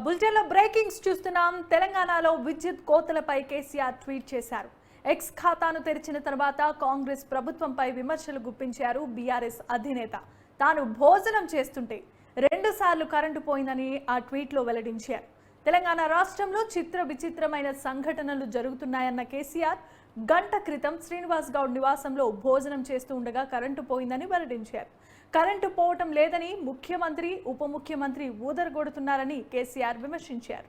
బులెటిన్లో బ్రేకింగ్స్ చూస్తున్నాం. తెలంగాణలో విద్యుత్ కోతలపై కేసీఆర్ ట్వీట్ చేశారు. ఎక్స్ ఖాతాను తెరిచిన తర్వాత కాంగ్రెస్ ప్రభుత్వంపై విమర్శలు గుప్పించారు బీఆర్ఎస్ అధినేత. తాను భోజనం చేస్తుంటే 2 సార్లు కరెంటు పోయిందని ఆ ట్వీట్లో వెల్లడించారు. తెలంగాణ రాష్ట్రంలో విచిత్రమైన సంఘటనలు జరుగుతున్నాయన్న కేసీఆర్ గంట క్రితం శ్రీనివాస్ గౌడ్ నివాసంలో భోజనం చేస్తూ ఉండగా కరెంటు పోయిందని వెల్లడించారు. కరెంటు పోవటం లేదని ముఖ్యమంత్రి ఉప ముఖ్యమంత్రి ఊదరగొడుతున్నారని కేసీఆర్ విమర్శించారు.